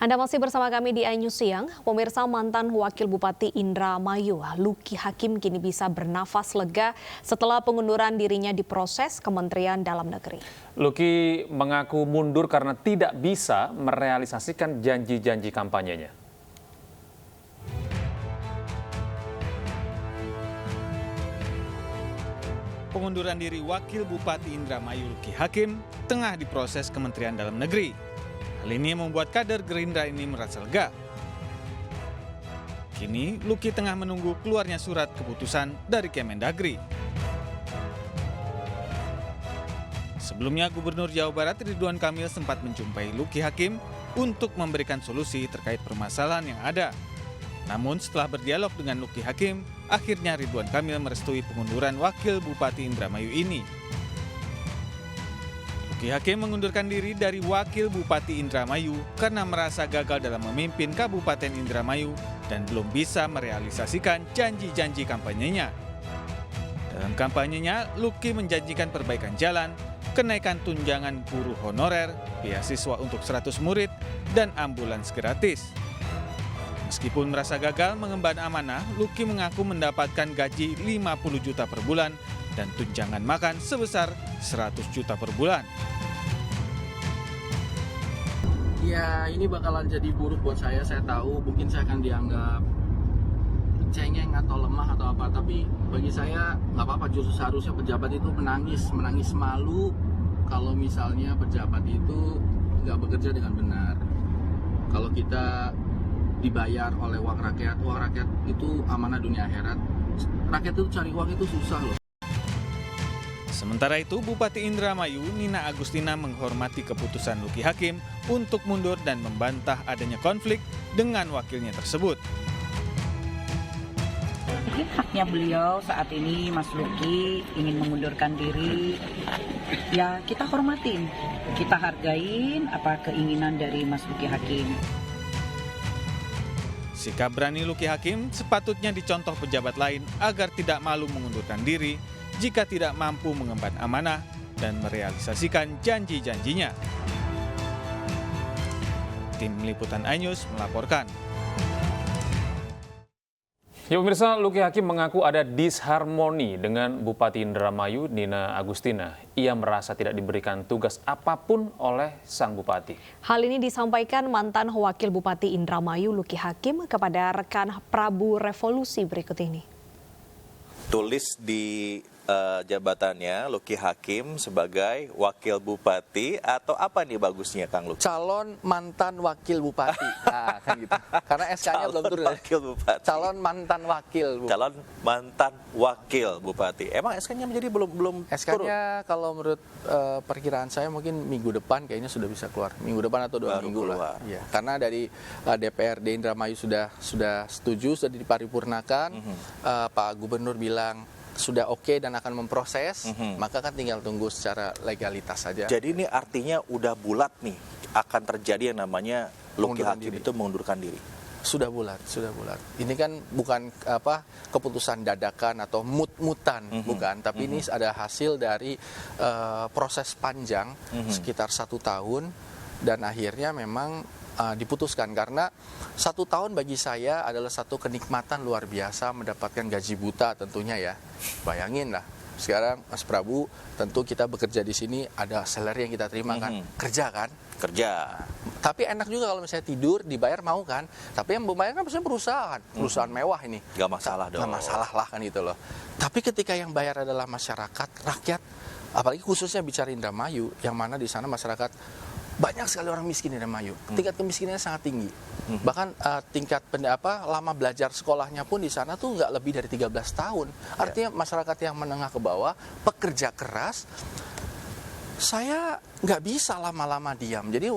Anda masih bersama kami di iNews Siang. Pemirsa, mantan Wakil Bupati Indramayu, Luki Hakim kini bisa bernafas lega setelah pengunduran dirinya diproses Kementerian Dalam Negeri. Luki mengaku mundur karena tidak bisa merealisasikan janji-janji kampanyenya. Pengunduran diri Wakil Bupati Indramayu Luki Hakim tengah diproses Kementerian Dalam Negeri. Hal ini membuat kader Gerindra ini merasa lega. Kini Luki tengah menunggu keluarnya surat keputusan dari Kemendagri. Sebelumnya Gubernur Jawa Barat Ridwan Kamil sempat menjumpai Luki Hakim untuk memberikan solusi terkait permasalahan yang ada. Namun setelah berdialog dengan Luki Hakim, akhirnya Ridwan Kamil merestui pengunduran Wakil Bupati Indramayu ini. Luki Hakim mengundurkan diri dari Wakil Bupati Indramayu karena merasa gagal dalam memimpin Kabupaten Indramayu dan belum bisa merealisasikan janji-janji kampanyenya. Dalam kampanyenya, Luki menjanjikan perbaikan jalan, kenaikan tunjangan guru honorer, beasiswa untuk 100 murid, dan ambulans gratis. Meskipun merasa gagal mengemban amanah, Luki mengaku mendapatkan gaji 50 juta per bulan dan tunjangan makan sebesar 100 juta per bulan. Ya, ini bakalan jadi buruk buat saya tahu mungkin saya akan dianggap cengeng atau lemah atau apa, tapi bagi saya nggak apa-apa, justru seharusnya pejabat itu menangis malu kalau misalnya pejabat itu nggak bekerja dengan benar. Kalau kita dibayar oleh uang rakyat itu amanah dunia akhirat. Rakyat itu cari uang itu susah loh. Sementara itu, Bupati Indramayu Nina Agustina menghormati keputusan Luki Hakim untuk mundur dan membantah adanya konflik dengan wakilnya tersebut. Mungkin haknya beliau saat ini, Mas Luki ingin mengundurkan diri, ya kita hormatin, kita hargain apa keinginan dari Mas Luki Hakim. Sikap berani Luki Hakim sepatutnya dicontoh pejabat lain agar tidak malu mengundurkan diri jika tidak mampu mengemban amanah dan merealisasikan janji-janjinya. Tim Liputan iNews melaporkan. Ya pemirsa, Luki Hakim mengaku ada disharmoni dengan Bupati Indramayu Nina Agustina. Ia merasa tidak diberikan tugas apapun oleh sang bupati. Hal ini disampaikan mantan Wakil Bupati Indramayu Luki Hakim kepada rekan Prabu Revolusi berikut ini. Tulis di jabatannya Luki Hakim sebagai Wakil Bupati atau apa nih bagusnya Kang Luki? Calon mantan wakil bupati. Nah, kan gitu. Karena SK-nya belum turun. Wakil Bupati. Calon mantan wakil bupati. Calon mantan wakil bupati. Emang SK-nya menjadi belum turun? SK-nya kalau menurut perkiraan saya mungkin minggu depan kayaknya sudah bisa keluar. Minggu depan atau 2 Baru minggu keluar. lah. Ya, karena dari DPRD Indramayu sudah setuju, sudah diparipurnakan. Pak Gubernur bilang sudah oke dan akan memproses, maka kan tinggal tunggu secara legalitas saja. Jadi ini artinya udah bulat nih akan terjadi yang namanya Luki Hakim itu mengundurkan diri. Sudah bulat. Ini kan bukan keputusan dadakan atau mut-mutan, bukan. Tapi ini ada hasil dari proses panjang sekitar 1 tahun dan akhirnya memang diputuskan karena 1 tahun bagi saya adalah satu kenikmatan luar biasa mendapatkan gaji buta tentunya ya. Bayangin lah. Sekarang Mas Prabu, tentu kita bekerja di sini ada salary yang kita terima kan, kerja kan? Kerja. Tapi enak juga kalau misalnya tidur dibayar mau kan. Tapi yang membayar kan biasanya perusahaan mewah ini. Gak masalah dong. Gak masalah lah kan gitu loh. Tapi ketika yang bayar adalah masyarakat, rakyat, apalagi khususnya bicara Indramayu, yang mana di sana masyarakat banyak sekali orang miskin di Indramayu. Tingkat kemiskinannya sangat tinggi. Bahkan tingkat lama belajar sekolahnya pun di sana tuh nggak lebih dari 13 tahun. Artinya masyarakat yang menengah ke bawah, pekerja keras. Saya nggak bisa lama-lama diam. Jadi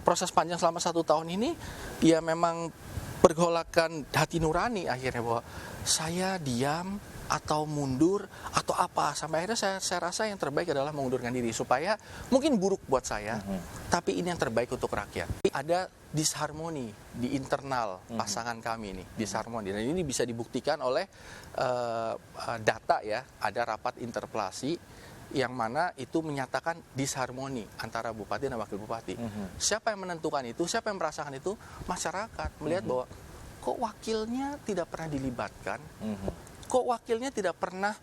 proses panjang selama 1 tahun ini, ya memang pergolakan hati nurani akhirnya bahwa saya diam atau mundur atau apa, sampai akhirnya saya rasa yang terbaik adalah mengundurkan diri supaya mungkin buruk buat saya, tapi ini yang terbaik untuk rakyat. Ada disharmoni di internal pasangan kami ini, disharmoni, dan ini bisa dibuktikan oleh data ya. Ada rapat interpelasi yang mana itu menyatakan disharmoni antara bupati dan wakil bupati. Siapa yang menentukan itu, siapa yang merasakan itu? Masyarakat melihat bahwa kok wakilnya tidak pernah dilibatkan, kok wakilnya tidak pernah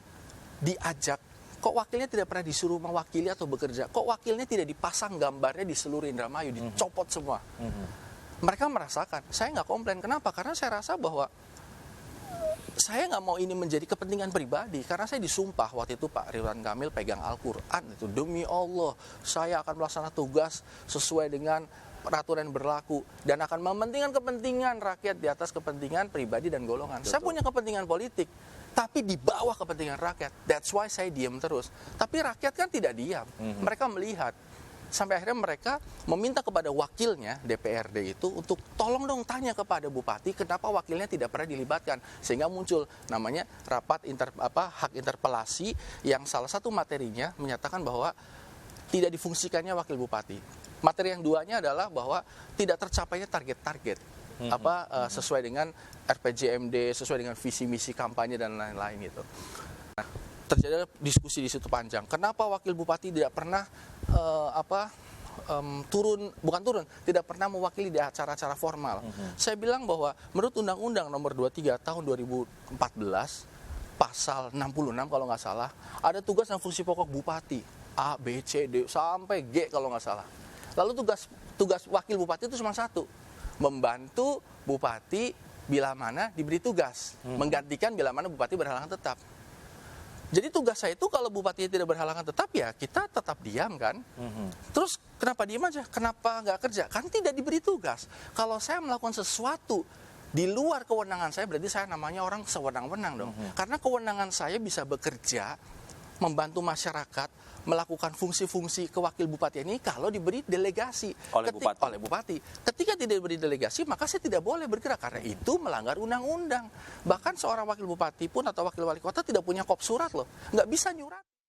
diajak, kok wakilnya tidak pernah disuruh mewakili atau bekerja, kok wakilnya tidak dipasang gambarnya di seluruh Indramayu, dicopot semua. Mereka merasakan, saya nggak komplain. Kenapa? Karena saya rasa bahwa saya nggak mau ini menjadi kepentingan pribadi, karena saya disumpah waktu itu Pak Ridwan Kamil pegang Al-Quran, itu demi Allah saya akan melaksanakan tugas sesuai dengan peraturan yang berlaku dan akan mementingkan kepentingan rakyat di atas kepentingan pribadi dan golongan. Betul. Saya punya kepentingan politik, tapi di bawah kepentingan rakyat. That's why saya diam terus. Tapi rakyat kan tidak diam, mereka melihat. Sampai akhirnya mereka meminta kepada wakilnya DPRD itu untuk tolong dong tanya kepada bupati kenapa wakilnya tidak pernah dilibatkan, sehingga muncul namanya rapat hak interpelasi yang salah satu materinya menyatakan bahwa tidak difungsikannya wakil bupati. Materi yang duanya adalah bahwa tidak tercapainya target-target sesuai dengan RPJMD, sesuai dengan visi misi kampanye dan lain-lain itu. Nah, terjadi diskusi di situ panjang. Kenapa wakil bupati tidak pernah tidak pernah mewakili di acara-acara formal. Saya bilang bahwa menurut Undang-Undang Nomor 23 Tahun 2014 Pasal 66 kalau nggak salah, ada tugas dan fungsi pokok bupati A, B, C, D sampai G kalau nggak salah. Lalu tugas wakil bupati itu cuma satu, membantu bupati bila mana diberi tugas, menggantikan bila mana bupati berhalangan tetap. Jadi tugas saya itu kalau bupati tidak berhalangan tetap ya kita tetap diam kan. Terus kenapa diam aja? Kenapa nggak kerja? Kan tidak diberi tugas. Kalau saya melakukan sesuatu di luar kewenangan saya berarti saya namanya orang sewenang-wenang dong. Karena kewenangan saya bisa bekerja, membantu masyarakat, melakukan fungsi-fungsi kewakil bupati ini kalau diberi delegasi oleh bupati. Ketika tidak diberi delegasi, maka saya tidak boleh bergerak karena itu melanggar undang-undang. Bahkan seorang wakil bupati pun atau wakil wali kota tidak punya kop surat loh, nggak bisa nyurat.